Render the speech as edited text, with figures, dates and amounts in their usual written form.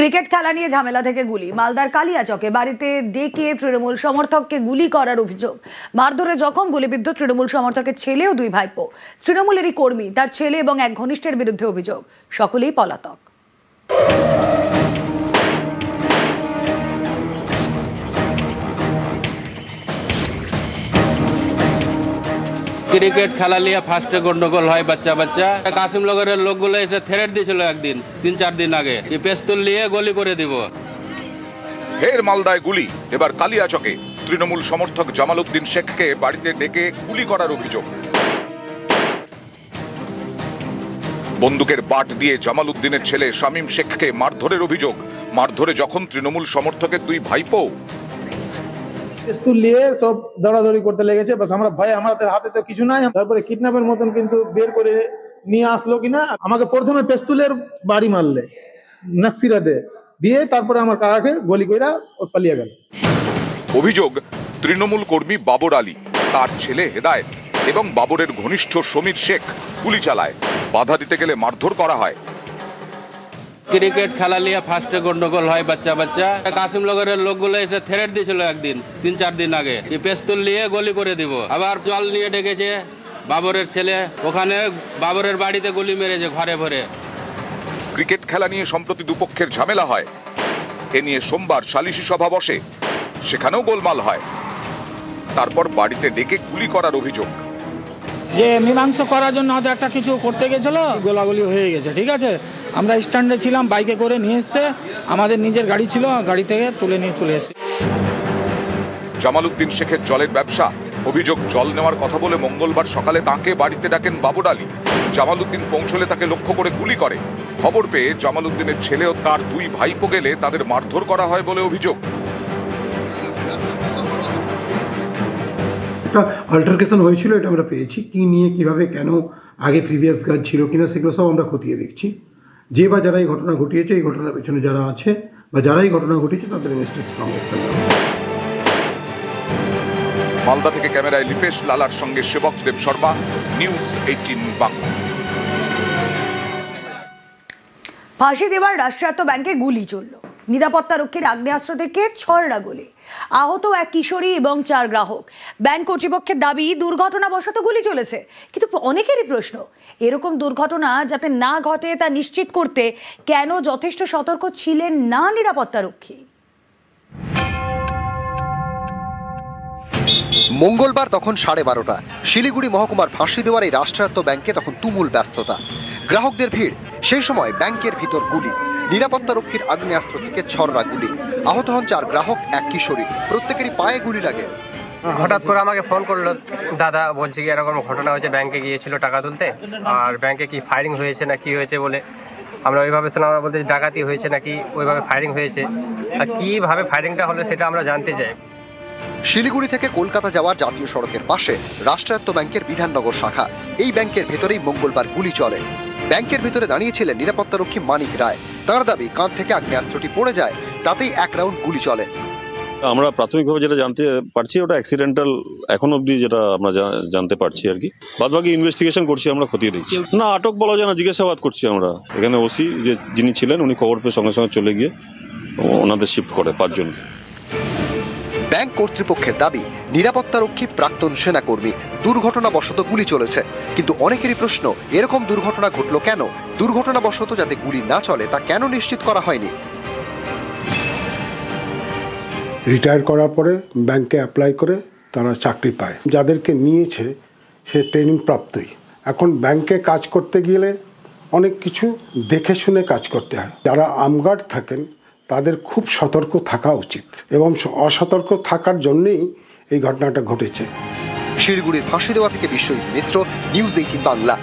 Cricket খেলা নিয়ে ঝামেলা থেকে গুলি। মালদার কালিয়াচকে বাড়িতে ডেকে তৃণমূল সমর্থককে গুলি করার অভিযোগ। মারধরে জখম গুলিবিদ্ধ তৃণমূল সমর্থকের ছেলে ও দুই ভাইপো। তৃণমূলেরই কর্মী, তার ছেলে এবং এক ঘনিষ্ঠের বিরুদ্ধে অভিযোগ। সকলেই পলাতক। ক্রিকেট খেলা নিয়ে ফার্স্টে গন্ডগোল হয় বাচ্চা কাসিম নগরের লোকগুলো এসে থ্রেট দিয়েছিল একদিন 3-4 দিন আগে, পেস্তুল নিয়ে গুলি করে দিব। ফের মালদায় গুলি, এবার কালিয়াচকে তৃণমূল সমর্থক জামাল উদ্দিন শেখকে বাড়িতে ডেকে গুলি করার অভিযোগ। বন্দুকের বাট দিয়ে জামাল উদ্দিনের ছেলে শামীম শেখকে মারধরের অভিযোগ। মারধরে যখন তৃণমূল সমর্থকের দুই ভাইপো। পিস্তল নিয়ে সব দৌড়াদৌড়ি করতে লেগেছে। বাস আমরা ভয়, আমাদের হাতে তো কিছু নাই। তারপরে কিডন্যাপের মতন কিন্তু বের করে নিয়ে আসলো কিনা। আমাকে প্রথমে পিস্তলের বাড়ি মারলে নাকসিরাতে দিয়ে, তারপরে আমার কাকাকে গুলি কইরা পালিয়ে গেল। অভিযোগ, তৃণমূল কর্মী বাবর আলী, তার ছেলে হেদায়েত এবং বাবরের ঘনিষ্ঠ সমীর শেখ গুলি চালায়। বাধা দিতে গেলে মারধর করা হয়। ক্রিকেট খেলা নিয়ে ফার্স্টে গন্ডগোল হয় বাচ্চা কাসিম নগরের লোকগুলো এসে থ্রেট দিয়েছিল একদিন 3-4 দিন আগে, পেস্তুল নিয়ে গুলি করে দিব। আবার জল নিয়ে ডেকেছে বাবরের ছেলে, ওখানে বাবরের বাড়িতে গুলি মেরেছে ঘরে ভরে। ক্রিকেট খেলা নিয়ে সম্প্রতি দুপক্ষের ঝামেলা হয়। এ নিয়ে সোমবার সালিশি সভা বসে, সেখানেও গোলমাল হয়। তারপর বাড়িতে ডেকে গুলি করার অভিযোগ। যে মীমাংসা করার জন্য হয়তো একটা কিছু করতে গেছিল, গোলাগুলি হয়ে গেছে। ঠিক আছে, আমরা স্ট্যান্ডে ছিলাম, বাইকে করে নিয়ে এসছে, আমাদের নিজের গাড়ি ছিল, গাড়ি থেকে তুলে নিয়ে চলে এসছে। জামাল উদ্দিন শেখের জলের ব্যবসা। অভিযোগ, জল নেওয়ার কথা বলে মঙ্গলবার সকালে তাঁকে বাড়িতে ডাকেন বাবর আলী। জামাল উদ্দিন পৌঁছলে তাকে লক্ষ্য করে গুলি করে। খবর পেয়ে জামাল উদ্দিনের ছেলে ও তার দুই ভাইপো গেলে তাদের মারধর করা হয় বলে অভিযোগ। একটা অল্টারকেশন হয়েছিল, এটা আমরা পেয়েছি। কি নিয়ে, কিভাবে, কেন, আগে প্রিভিয়াস কাজ ছিল কিনা, সেগুলো সব আমরা খতিয়ে দেখছি। যে বা যারা এই ঘটনা ঘটিয়েছে, এই ঘটনার পেছনে যারা আছে বা যারা এই ঘটনা ঘটিয়েছে, তাদের এগেইনস্টে স্ট্রং অ্যাকশন নেওয়া হবে। মালদা থেকে ক্যামেরায় লিপেশ লালার সঙ্গে সেবক দেব শর্মা, নিউজ 18 বাংলা। ফাঁসি দেওয়ার রাষ্ট্রায়ত্ত ব্যাংকে গুলি চলল। নিরাপত্তা রক্ষীর আগ্নেয়াস্ত্র থেকে ছড়া গুলি। আহত এক কিশোরী এবং 4 গ্রাহক। ব্যাংক কর্তৃপক্ষের দাবি দুর্ঘটনাবশত গুলি চলেছে, কিন্তু অনেকেরই প্রশ্ন, এরকম দুর্ঘটনা যাতে না ঘটে তা নিশ্চিত করতে কেন যথেষ্ট সতর্ক ছিলেন না নিরাপত্তা রক্ষী। মঙ্গলবার তখন 12:30। শিলিগুড়ি মহকুমার ফাঁসি দেওয়ার এই রাষ্ট্রায়ত্ত ব্যাংকে তখন তুমুল ব্যস্ততা, গ্রাহকদের ভিড়। সেই সময় ব্যাংকের ভিতর গুলি, নিরাপত্তা রক্ষীর আগ্নেয়াস্ত্র থেকে ছড়রা গুলি। আহত হন 4 গ্রাহক, এক কিশোরী, প্রত্যেকেরই পায়ে গুলি লাগে। হঠাৎ করে আমাকে ফোন করলো, দাদা বলছে কি এরকম ঘটনা হয়েছে, ব্যাংকে গিয়েছিল টাকা তুলতে, আর ব্যাংকে কি ফায়ারিং হয়েছে না কি হয়েছে বলে। আমরা ওইভাবে শুনলাম, আমরা বলতে ডাকাতি হয়েছে নাকি ওইভাবে ফায়ারিং হয়েছে, আর কীভাবে ফায়ারিংটা হলো সেটা আমরা জানতে চাই। শিলিগুড়ি থেকে কলকাতা যাওয়ার জাতীয় সড়কের পাশে রাষ্ট্রায়ত্ত ব্যাংকের বিধাননগর শাখা। এই ব্যাংকের ভেতরেই মঙ্গলবার গুলি চলে। ব্যাংকের ভেতরে দাঁড়িয়েছিলেন নিরাপত্তারক্ষী মানিক রায়। তার দাবি, কাঁধ থেকে আগ্নেয়াস্ত্রটি পড়ে যায়, তাতেই 1 রাউন্ড গুলি চলে। আমরা প্রাথমিকভাবে যেটা জানতে পারছি, ওটা অ্যাক্সিডেন্টাল এখন অবধি যেটা আমরা জানতে পারছি আর কি। বাদবাকি ইনভেস্টিগেশন করছি, আমরা খতিয়ে দেখছি। না, আটক বলা যায় না, জিজ্ঞাসাবাদ করছি আমরা। এখানে ওসি যিনি ছিলেন, উনি খবর পেয়ে সঙ্গে সঙ্গে চলে গিয়ে ওনাদের শিফট করে 5 জনকে। ব্যাংক কর্তৃপক্ষের দাবি, নিরাপত্তারক্ষী প্রাক্তন সেনাকর্মী, দুর্ঘটনাবশত গুলি চলেছে। কিন্তু অনেকেরই প্রশ্ন, এরকম দুর্ঘটনা ঘটলো কেন? দুর্ঘটনাবশত যাতে গুলি না চলে তা কেন নিশ্চিত করা হয়নি? রিটায়ার করার পরে ব্যাংকে অ্যাপ্লাই করে তারা চাকরি পায়। যাদেরকে নিয়েছে সে ট্রেনিং প্রাপ্তই। এখন ব্যাংকে কাজ করতে গেলে অনেক কিছু দেখে শুনে কাজ করতে হয়। যারা আমগার্ড থাকেন তাদের খুব সতর্ক থাকা উচিত, এবং অসতর্ক থাকার জন্যই এই ঘটনাটা ঘটেছে। শিলিগুড়ির ফাঁসি দেওয়া থেকে বিশ্বজিৎ মিশ্র, নিউজ 18 বাংলা।